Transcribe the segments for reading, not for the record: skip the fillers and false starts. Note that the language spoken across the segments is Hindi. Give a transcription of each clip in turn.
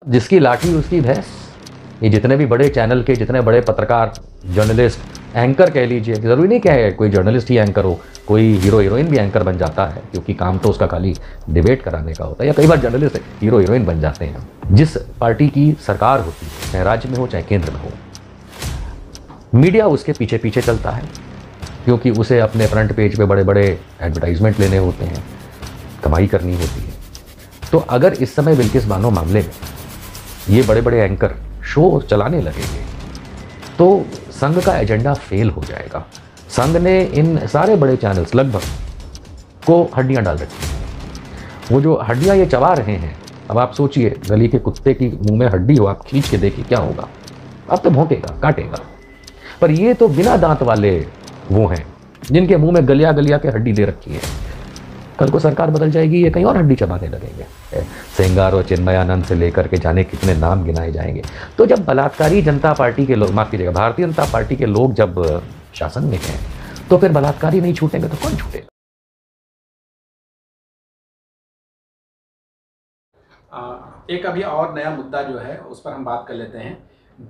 जिसकी लाठी उसकी भैंस। ये जितने भी बड़े चैनल के, जितने बड़े पत्रकार, जर्नलिस्ट, एंकर कह लीजिए, ज़रूरी नहीं क्या है कोई जर्नलिस्ट ही एंकर हो, कोई हीरो हीरोइन भी एंकर बन जाता है, क्योंकि काम तो उसका खाली डिबेट कराने का होता है, या कई बार जर्नलिस्ट हीरो हीरोइन बन जाते हैं। जिस पार्टी की सरकार होती है, चाहे राज्य में हो चाहे केंद्र में हो, मीडिया उसके पीछे पीछे चलता है, क्योंकि उसे अपने फ्रंट पेज पे बड़े बड़े एडवर्टाइजमेंट लेने होते हैं, कमाई करनी होती है। तो अगर इस समय बिल्किस बानो मामले में ये बड़े बड़े एंकर शो चलाने लगेंगे तो संघ का एजेंडा फेल हो जाएगा। संघ ने इन सारे बड़े चैनल्स लगभग को हड्डियां डाल रखी हैं। वो जो हड्डियां ये चबा रहे हैं, अब आप सोचिए, गली के कुत्ते की मुंह में हड्डी हो, आप खींच के देखिए क्या होगा, अब तो भौंकेगा, काटेगा। पर ये तो बिना दांत वाले वो हैं जिनके मुंह में गलिया गलिया के हड्डी दे रखी है। कल को सरकार बदल जाएगी, ये कहीं और हड्डी चबाने लगेंगे। सेंगार और चिन्मयानंद से लेकर के जाने कितने नाम गिनाए जाएंगे। तो जब बलात्कारी जनता पार्टी के लोग, माफ कीजिएगा, भारतीय जनता पार्टी के लोग जब शासन में हैं, तो फिर बलात्कारी नहीं छूटेंगे तो कौन छूटेगा? एक अभी और नया मुद्दा जो है उस पर हम बात कर लेते हैं।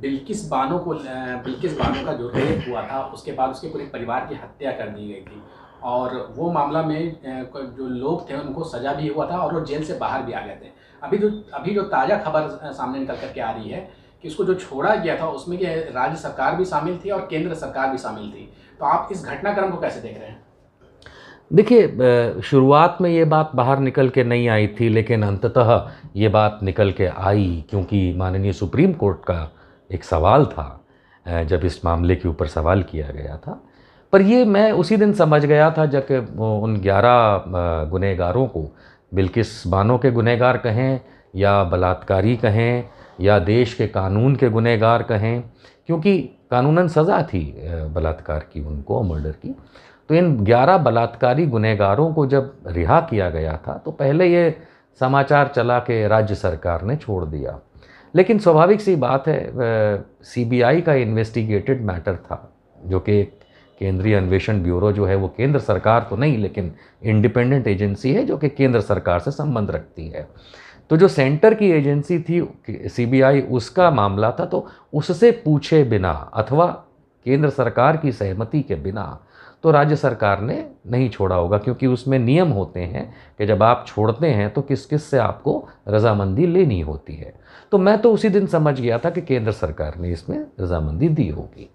बिल्किस बानो का जो रेप हुआ था, उसके बाद उसके पूरे परिवार की हत्या कर दी गई थी, और वो मामला में जो लोग थे उनको सज़ा भी हुआ था और वो जेल से बाहर भी आ गए थे। अभी जो ताज़ा खबर सामने निकल करके आ रही है कि उसको जो छोड़ा गया था उसमें कि राज्य सरकार भी शामिल थी और केंद्र सरकार भी शामिल थी। तो आप इस घटनाक्रम को कैसे देख रहे हैं? देखिए, शुरुआत में ये बात बाहर निकल के नहीं आई थी, लेकिन अंततः ये बात निकल के आई, क्योंकि माननीय सुप्रीम कोर्ट का एक सवाल था, जब इस मामले के ऊपर सवाल किया गया था। पर ये मैं उसी दिन समझ गया था जब उन 11 गुनहगारों को, बिल्किस बानो के गुनहगार कहें या बलात्कारी कहें या देश के कानून के गुनहगार कहें, क्योंकि कानूनन सज़ा थी बलात्कार की उनको, मर्डर की। तो इन 11 बलात्कारी गुनहगारों को जब रिहा किया गया था तो पहले ये समाचार चला कि राज्य सरकार ने छोड़ दिया। लेकिन स्वाभाविक सी बात है, सीबीआई का इन्वेस्टिगेटेड मैटर था, जो कि केंद्रीय अन्वेषण ब्यूरो जो है वो केंद्र सरकार तो नहीं, लेकिन इंडिपेंडेंट एजेंसी है जो कि केंद्र सरकार से संबंध रखती है। तो जो सेंटर की एजेंसी थी सीबीआई, उसका मामला था, तो उससे पूछे बिना अथवा केंद्र सरकार की सहमति के बिना तो राज्य सरकार ने नहीं छोड़ा होगा, क्योंकि उसमें नियम होते हैं कि जब आप छोड़ते हैं तो किस किस से आपको रजामंदी लेनी होती है। तो मैं तो उसी दिन समझ गया था कि केंद्र सरकार ने इसमें रजामंदी दी होगी।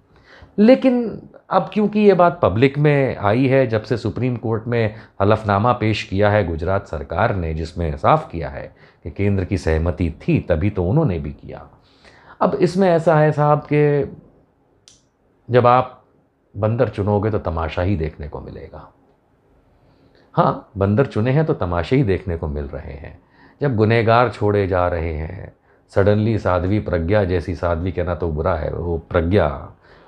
लेकिन अब क्योंकि ये बात पब्लिक में आई है, जब से सुप्रीम कोर्ट में हलफनामा पेश किया है गुजरात सरकार ने, जिसमें साफ किया है कि केंद्र की सहमति थी, तभी तो उन्होंने भी किया। अब इसमें ऐसा है साहब कि जब आप बंदर चुनोगे तो तमाशा ही देखने को मिलेगा। हाँ, बंदर चुने हैं तो तमाशे ही देखने को मिल रहे हैं। जब गुनहगार छोड़े जा रहे हैं, सडनली साध्वी प्रज्ञा जैसी, साध्वी कहना तो बुरा है, वो प्रज्ञा,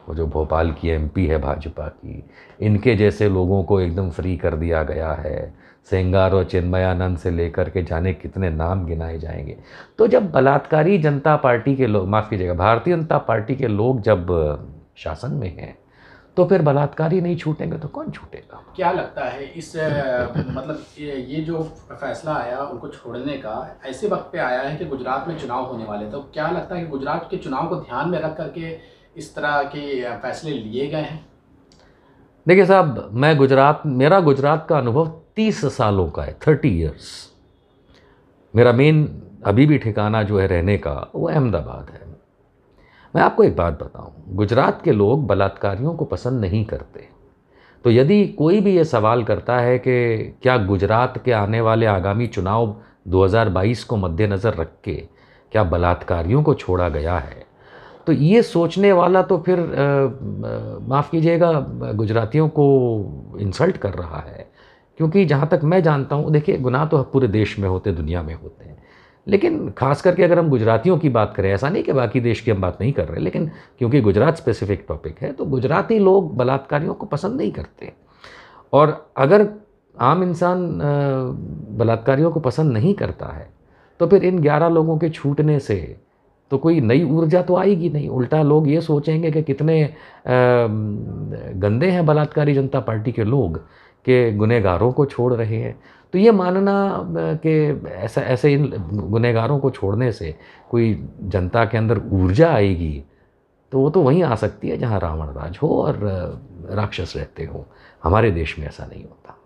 वो जो भोपाल की एमपी है भाजपा की, इनके जैसे लोगों को एकदम फ्री कर दिया गया है। सेंगार और चिन्मयानंद से लेकर के जाने कितने नाम गिनाए जाएंगे। तो जब बलात्कारी जनता पार्टी के लोग, माफ़ कीजिएगा, भारतीय जनता पार्टी के लोग जब शासन में हैं, तो फिर बलात्कारी नहीं छूटेंगे तो कौन छूटेगा? क्या लगता है इस मतलब ये जो फैसला आया उनको छोड़ने का ऐसे वक्त पे आया है कि गुजरात में चुनाव होने वाले, तो क्या लगता है कि गुजरात के चुनाव को ध्यान में रख करके इस तरह के फैसले लिए गए हैं? देखिए साहब, मेरा गुजरात का अनुभव 30 सालों का है, 30 ईयर्स। मेरा मेन अभी भी ठिकाना जो है रहने का वो अहमदाबाद है। मैं आपको एक बात बताऊं, गुजरात के लोग बलात्कारियों को पसंद नहीं करते। तो यदि कोई भी ये सवाल करता है कि क्या गुजरात के आने वाले आगामी चुनाव 2022 को मद्देनज़र रख के क्या बलात्कारियों को छोड़ा गया है, तो ये सोचने वाला तो फिर माफ़ कीजिएगा, गुजरातियों को इंसल्ट कर रहा है। क्योंकि जहाँ तक मैं जानता हूँ, देखिए, गुनाह तो पूरे देश में होते, दुनिया में होते हैं, लेकिन खास करके अगर हम गुजरातियों की बात करें, ऐसा नहीं कि बाकी देश की हम बात नहीं कर रहे, लेकिन क्योंकि गुजरात स्पेसिफिक टॉपिक है, तो गुजराती लोग बलात्कारियों को पसंद नहीं करते। और अगर आम इंसान बलात्कारियों को पसंद नहीं करता है, तो फिर इन 11 लोगों के छूटने से तो कोई नई ऊर्जा तो आएगी नहीं। उल्टा लोग ये सोचेंगे कि कितने गंदे हैं बलात्कारी जनता पार्टी के लोग, के गुनहगारों को छोड़ रहे हैं। तो ये मानना कि ऐसे इन गुनहगारों को छोड़ने से कोई जनता के अंदर ऊर्जा आएगी, तो वो तो वहीं आ सकती है जहाँ रावण राज हो और राक्षस रहते हो। हमारे देश में ऐसा नहीं होता।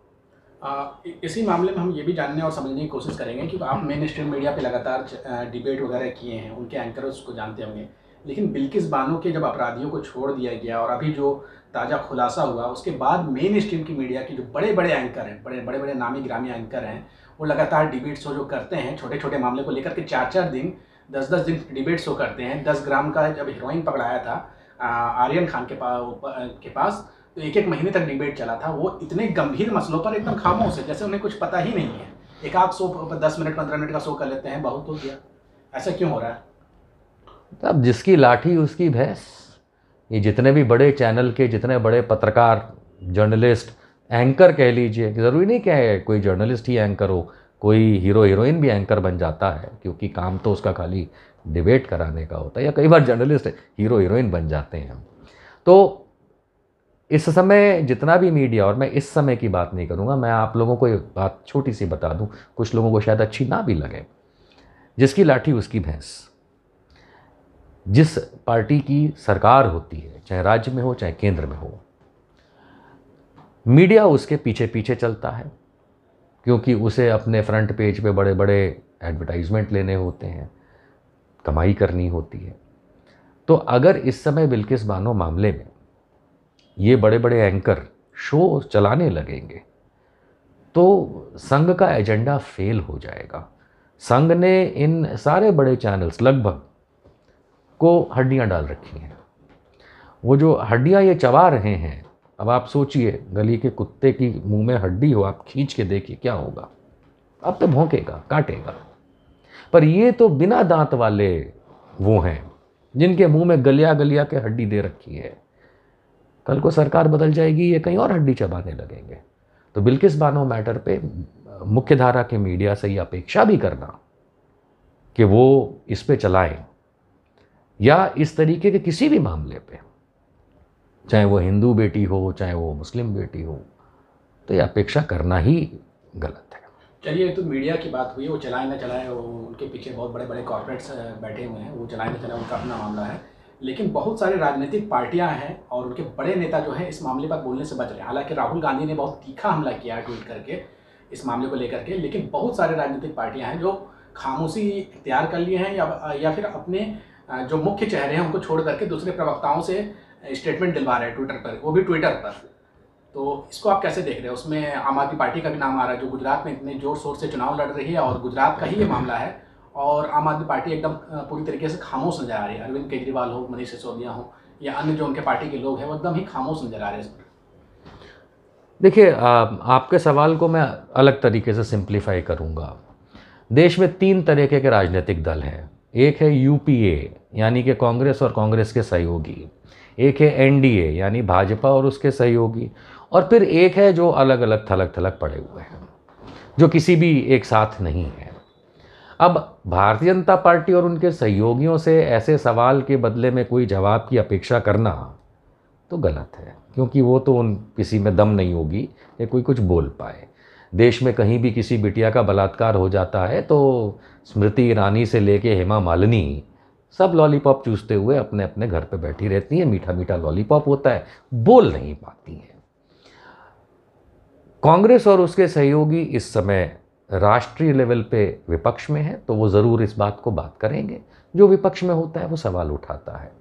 इसी मामले में हम ये भी जानने और समझने की कोशिश करेंगे कि आप मेन स्ट्रीम मीडिया पे लगातार डिबेट वगैरह किए हैं, उनके एंकर्स को जानते होंगे, लेकिन बिल्किस बानो के जब अपराधियों को छोड़ दिया गया और अभी जो ताज़ा खुलासा हुआ उसके बाद मेन स्ट्रीम की मीडिया के जो बड़े बड़े एंकर हैं, बड़े बड़े नामी ग्रामी एंकर हैं, वो लगातार डिबेट शो जो करते हैं छोटे छोटे मामले को लेकर के 4-4 दिन 10-10 दिन डिबेट शो करते हैं। 10 ग्राम का जब हीरोइन पकड़ाया था आर्यन खान के पास, तो 1-1 महीने तक डिबेट चला था। वो इतने गंभीर मसलों पर एकदम खामोश है, जैसे उन्हें कुछ पता ही नहीं है। एक आध शो 10 मिनट 15 मिनट का शो कर लेते हैं, बहुत हो गया। ऐसा क्यों हो रहा है? अब जिसकी लाठी उसकी भैंस। ये जितने भी बड़े चैनल के, जितने बड़े पत्रकार, जर्नलिस्ट, एंकर कह लीजिए, ज़रूरी नहीं क्या है कोई जर्नलिस्ट ही एंकर हो, कोई हीरो हीरोइन भी एंकर बन जाता है, क्योंकि काम तो उसका खाली डिबेट कराने का होता है, या कई बार जर्नलिस्ट हीरो हीरोइन बन जाते हैं। तो इस समय जितना भी मीडिया, और मैं इस समय की बात नहीं करूँगा, मैं आप लोगों को एक बात छोटी सी बता दूँ, कुछ लोगों को शायद अच्छी ना भी लगे। जिसकी लाठी उसकी भैंस। जिस पार्टी की सरकार होती है, चाहे राज्य में हो चाहे केंद्र में हो, मीडिया उसके पीछे पीछे चलता है, क्योंकि उसे अपने फ्रंट पेज पे बड़े बड़े एडवर्टाइजमेंट लेने होते हैं, कमाई करनी होती है। तो अगर इस समय बिल्किस बानो मामले में ये बड़े बड़े एंकर शो चलाने लगेंगे तो संघ का एजेंडा फेल हो जाएगा। संघ ने इन सारे बड़े चैनल्स लगभग को हड्डियां डाल रखी हैं। वो जो हड्डियां ये चबा रहे हैं, अब आप सोचिए, गली के कुत्ते की मुंह में हड्डी हो, आप खींच के देखिए क्या होगा। अब तो भौंकेगा, काटेगा। पर ये तो बिना दांत वाले वो हैं जिनके मुंह में गलिया गलिया के हड्डी दे रखी है। कल को सरकार बदल जाएगी, ये कहीं और हड्डी चबाने लगेंगे। तो बिल्किस बानो मैटर पे मुख्य धारा के मीडिया से ये अपेक्षा भी करना कि वो इस पे चलाएं, या इस तरीके के किसी भी मामले पे, चाहे वो हिंदू बेटी हो चाहे वो मुस्लिम बेटी हो, तो ये अपेक्षा करना ही गलत है। चलिए, तो मीडिया की बात हुई, वो चलाए ना चलाए, वो उनके पीछे बहुत बड़े बड़े कॉर्पोरेट्स बैठे हुए हैं, वो चलाए ना चलाए उनका अपना मामला है। लेकिन बहुत सारी राजनीतिक पार्टियां हैं और उनके बड़े नेता जो हैं इस मामले पर बोलने से बच रहे हैं। हालांकि राहुल गांधी ने बहुत तीखा हमला किया है ट्वीट करके इस मामले को लेकर के, लेकिन बहुत सारे राजनीतिक पार्टियां हैं जो खामोशी इख्तियार कर लिए हैं या फिर अपने जो मुख्य चेहरे हैं उनको छोड़ करके दूसरे प्रवक्ताओं से स्टेटमेंट दिलवा रहे हैं ट्विटर पर, वो भी ट्विटर पर। तो इसको आप कैसे देख रहे हैं? उसमें आम आदमी पार्टी का भी नाम आ रहा है, जो गुजरात में इतने जोर शोर से चुनाव लड़ रही है, और गुजरात का ही ये मामला है, और आम आदमी पार्टी एकदम पूरी तरीके से खामोश नजर आ रही है। अरविंद केजरीवाल हो, मनीष सिसोदिया हो, या अन्य जो उनके पार्टी के लोग हैं, वो एकदम ही खामोश नजर आ रहे हैं इस पर। देखिए, आपके सवाल को मैं अलग तरीके से सिंप्लीफाई करूंगा। देश में 3 तरीके के राजनीतिक दल हैं। एक है यूपीए, यानी कि कांग्रेस और कांग्रेस के सहयोगी। एक है एनडीए, यानी भाजपा और उसके सहयोगी। और फिर एक है जो अलग अलग थलग थलग पड़े हुए हैं, जो किसी भी एक साथ नहीं है। अब भारतीय जनता पार्टी और उनके सहयोगियों से ऐसे सवाल के बदले में कोई जवाब की अपेक्षा करना तो गलत है, क्योंकि वो तो उन किसी में दम नहीं होगी कि कोई कुछ बोल पाए। देश में कहीं भी किसी बिटिया का बलात्कार हो जाता है तो स्मृति ईरानी से लेके हेमा मालिनी सब लॉलीपॉप चूसते हुए अपने अपने घर पे बैठी रहती हैं। मीठा मीठा लॉलीपॉप होता है, बोल नहीं पाती हैं। कांग्रेस और उसके सहयोगी इस समय राष्ट्रीय लेवल पे विपक्ष में है, तो वो ज़रूर इस बात को बात करेंगे। जो विपक्ष में होता है वो सवाल उठाता है।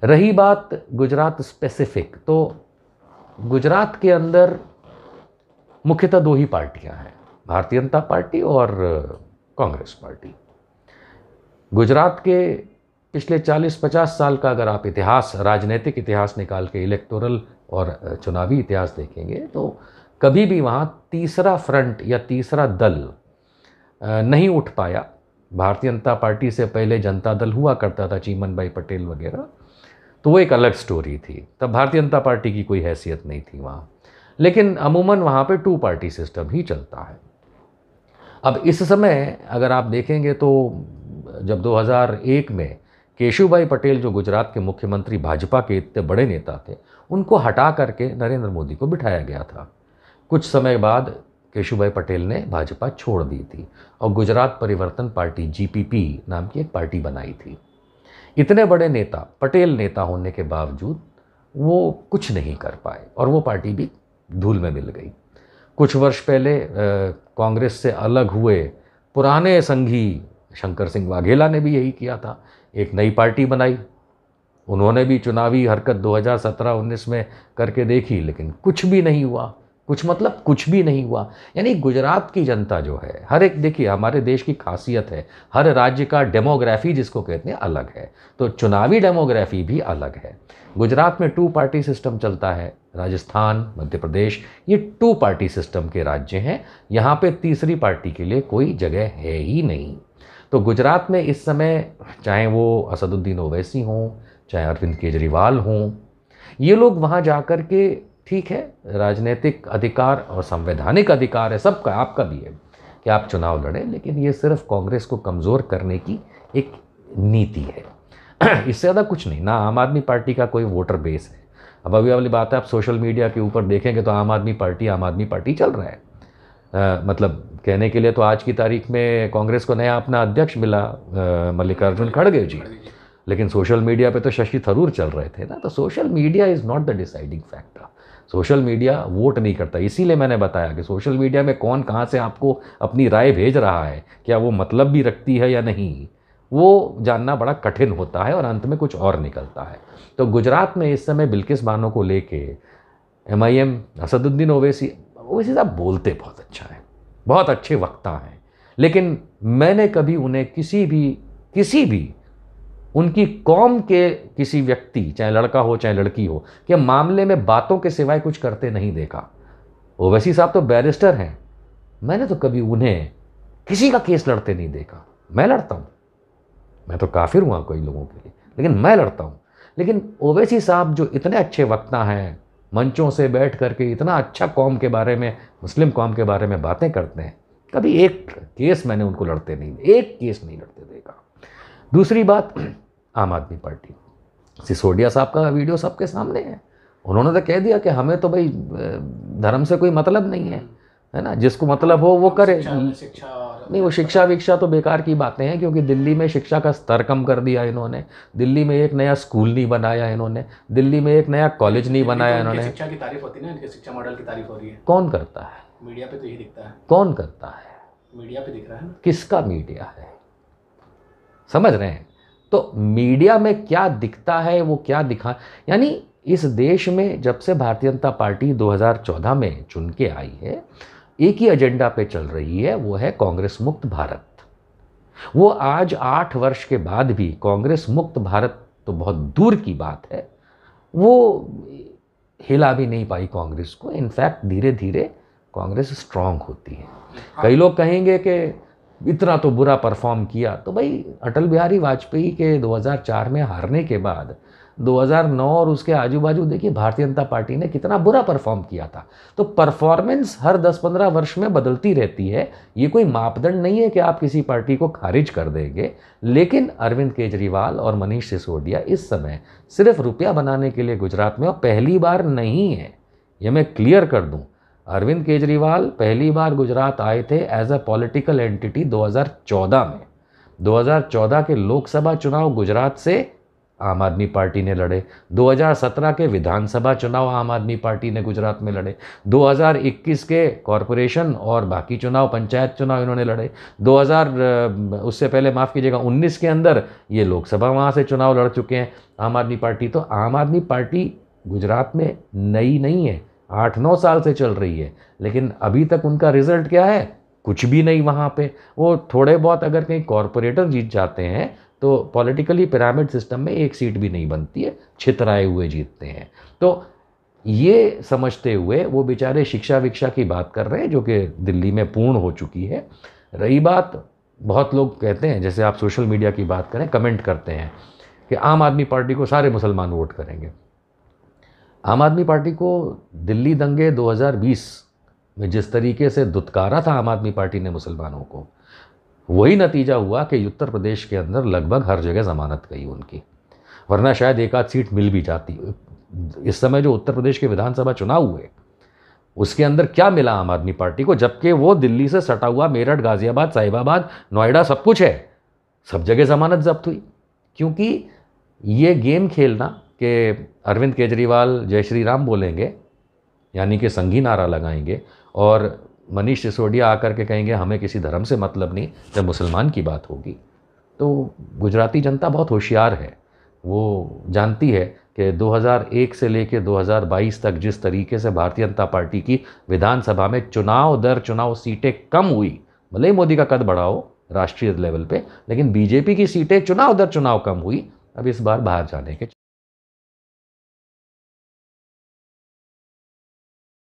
रही बात गुजरात स्पेसिफिक, तो गुजरात के अंदर मुख्यतः 2 ही पार्टियां हैं, भारतीय जनता पार्टी और कांग्रेस पार्टी। गुजरात के पिछले 40-50 साल का अगर आप इतिहास, राजनीतिक इतिहास निकाल के इलेक्टोरल और चुनावी इतिहास देखेंगे, तो कभी भी वहाँ तीसरा फ्रंट या तीसरा दल नहीं उठ पाया। भारतीय जनता पार्टी से पहले जनता दल हुआ करता था, चीमन भाई पटेल वगैरह, तो वो एक अलग स्टोरी थी। तब भारतीय जनता पार्टी की कोई हैसियत नहीं थी वहाँ, लेकिन अमूमन वहाँ पे 2 पार्टी सिस्टम ही चलता है। अब इस समय अगर आप देखेंगे तो जब 2001 में केशुभाई पटेल, जो गुजरात के मुख्यमंत्री भाजपा के इतने बड़े नेता थे, उनको हटा करके नरेंद्र मोदी को बिठाया गया था, कुछ समय बाद केशुभाई पटेल ने भाजपा छोड़ दी थी और गुजरात परिवर्तन पार्टी GPP नाम की एक पार्टी बनाई थी। इतने बड़े नेता, पटेल नेता होने के बावजूद वो कुछ नहीं कर पाए और वो पार्टी भी धूल में मिल गई। कुछ वर्ष पहले कांग्रेस से अलग हुए पुराने संघी शंकर सिंह वाघेला ने भी यही किया था, एक नई पार्टी बनाई। उन्होंने भी चुनावी हरकत 2017-19 में करके देखी, लेकिन कुछ भी नहीं हुआ। कुछ मतलब कुछ भी नहीं हुआ। यानी गुजरात की जनता जो है, हर एक, देखिए हमारे देश की खासियत है, हर राज्य का डेमोग्राफी जिसको कहते हैं अलग है, तो चुनावी डेमोग्राफी भी अलग है। गुजरात में 2 पार्टी सिस्टम चलता है। राजस्थान, मध्य प्रदेश, ये 2 पार्टी सिस्टम के राज्य हैं। यहाँ पे तीसरी पार्टी के लिए कोई जगह है ही नहीं। तो गुजरात में इस समय चाहे वो असदुद्दीन ओवैसी हों, चाहे अरविंद केजरीवाल हों, ये लोग वहाँ जा कर के, ठीक है, राजनीतिक अधिकार और संवैधानिक अधिकार है सबका, आपका भी है कि आप चुनाव लड़ें, लेकिन ये सिर्फ कांग्रेस को कमज़ोर करने की एक नीति है। इससे ज़्यादा कुछ नहीं। ना आम आदमी पार्टी का कोई वोटर बेस है। अब अभी वाली बात है, आप सोशल मीडिया के ऊपर देखेंगे तो आम आदमी पार्टी चल रहा है। मतलब कहने के लिए तो आज की तारीख में कांग्रेस को नया अपना अध्यक्ष मिला, मल्लिकार्जुन खड़गे जी, लेकिन सोशल मीडिया पे तो शशि थरूर चल रहे थे ना। तो social media is not the deciding factor. Social media vote नहीं करता। इसीलिए मैंने बताया कि सोशल मीडिया में कौन कहाँ से आपको अपनी राय भेज रहा है, क्या वो मतलब भी रखती है या नहीं, वो जानना बड़ा कठिन होता है और अंत में कुछ और निकलता है। तो गुजरात में इस समय बिल्किस बानो को लेके MIM, असदुद्दीन ओवैसी साहब बोलते बहुत अच्छा है, बहुत अच्छे वक्ता हैं, लेकिन मैंने कभी उन्हें किसी भी उनकी कौम के किसी व्यक्ति, चाहे लड़का हो चाहे लड़की हो, के मामले में बातों के सिवाय कुछ करते नहीं देखा। ओवैसी साहब तो बैरिस्टर हैं, मैंने तो कभी उन्हें किसी का केस लड़ते नहीं देखा। मैं लड़ता हूँ, मैं तो काफिर हुआ कोई लोगों के लिए, लेकिन मैं लड़ता हूँ। लेकिन ओवैसी साहब जो इतने अच्छे वक्ता हैं, मंचों से बैठ करके इतना अच्छा कौम के बारे में, मुस्लिम कौम के बारे में बातें करते हैं, कभी एक केस मैंने उनको लड़ते नहीं, एक केस नहीं लड़ते देखा। दूसरी बात, आम आदमी पार्टी, सिसोदिया साहब का वीडियो सबके सामने है। उन्होंने तो कह दिया कि हमें तो भाई धर्म से कोई मतलब नहीं है ना, जिसको मतलब हो वो करे। नहीं, वो शिक्षा विक्षा तो बेकार की बातें हैं, क्योंकि दिल्ली में शिक्षा का स्तर कम कर दिया इन्होंने, दिल्ली में एक नया स्कूल नहीं बनाया इन्होंने, दिल्ली में एक नया कॉलेज नहीं बनाया इन्होंने। शिक्षा की तारीफ होती है ना, इनके शिक्षा मॉडल की तारीफ हो रही है। कौन करता है? मीडिया पे तो यही दिखता है। कौन करता है? मीडिया पे दिख रहा है। किसका मीडिया है? समझ रहे हैं? तो मीडिया में क्या दिखता है, वो क्या दिखा, यानी इस देश में जब से भारतीय जनता पार्टी 2014 में चुन के आई है, एक ही एजेंडा पे चल रही है, वो है कांग्रेस मुक्त भारत। वो आज 8 वर्ष के बाद भी कांग्रेस मुक्त भारत तो बहुत दूर की बात है, वो हिला भी नहीं पाई कांग्रेस को। इनफैक्ट धीरे धीरे कांग्रेस स्ट्रांग होती है। कई लोग कहेंगे कि इतना तो बुरा परफॉर्म किया, तो भाई अटल बिहारी वाजपेयी के 2004 में हारने के बाद 2009 और उसके आजू बाजू देखिए भारतीय जनता पार्टी ने कितना बुरा परफॉर्म किया था। तो परफॉर्मेंस हर 10-15 वर्ष में बदलती रहती है, ये कोई मापदंड नहीं है कि आप किसी पार्टी को खारिज कर देंगे। लेकिन अरविंद केजरीवाल और मनीष सिसोदिया इस समय सिर्फ रुपया बनाने के लिए गुजरात में, और पहली बार नहीं है, ये मैं क्लियर कर दूँ। अरविंद केजरीवाल पहली बार गुजरात आए थे एज अ पॉलिटिकल एंटिटी 2014 में। 2014 के लोकसभा चुनाव गुजरात से आम आदमी पार्टी ने लड़े, 2017 के विधानसभा चुनाव आम आदमी पार्टी ने गुजरात में लड़े, 2021 के कॉरपोरेशन और बाकी चुनाव, पंचायत चुनाव इन्होंने लड़े, उससे पहले माफ़ कीजिएगा 19 के अंदर ये लोकसभा वहाँ से चुनाव लड़ चुके हैं आम आदमी पार्टी। तो आम आदमी पार्टी गुजरात में नई नहीं है, 8-9 साल से चल रही है, लेकिन अभी तक उनका रिजल्ट क्या है? कुछ भी नहीं। वहाँ पे वो थोड़े बहुत अगर कहीं कॉरपोरेटर जीत जाते हैं तो पॉलिटिकली पिरामिड सिस्टम में एक सीट भी नहीं बनती है, छितराए हुए जीतते हैं। तो ये समझते हुए वो बेचारे शिक्षा विक्षा की बात कर रहे हैं, जो कि दिल्ली में पूर्ण हो चुकी है। रही बात, बहुत लोग कहते हैं, जैसे आप सोशल मीडिया की बात करें, कमेंट करते हैं कि आम आदमी पार्टी को सारे मुसलमान वोट करेंगे। आम आदमी पार्टी को दिल्ली दंगे 2020 में जिस तरीके से दुत्कारा था आम आदमी पार्टी ने मुसलमानों को, वही नतीजा हुआ कि उत्तर प्रदेश के अंदर लगभग हर जगह ज़मानत गई उनकी, वरना शायद एक आध सीट मिल भी जाती। इस समय जो उत्तर प्रदेश के विधानसभा चुनाव हुए उसके अंदर क्या मिला आम आदमी पार्टी को, जबकि वो दिल्ली से सटा हुआ मेरठ, गाजियाबाद, साहिबाबाद, नोएडा सब कुछ है, सब जगह ज़मानत जब्त हुई। क्योंकि ये गेम खेलना कि अरविंद केजरीवाल जय श्री राम बोलेंगे, यानी कि संघी नारा लगाएंगे, और मनीष सिसोदिया आकर के कहेंगे हमें किसी धर्म से मतलब नहीं जब मुसलमान की बात होगी। तो गुजराती जनता बहुत होशियार है, वो जानती है कि 2001 से लेकर 2022 तक जिस तरीके से भारतीय जनता पार्टी की विधानसभा में चुनाव दर चुनाव सीटें कम हुई, भले ही मोदी का कद बढ़ाओ राष्ट्रीय लेवल पे, लेकिन बीजेपी की सीटें चुनाव दर चुनाव कम हुई। अब इस बार बाहर जाने के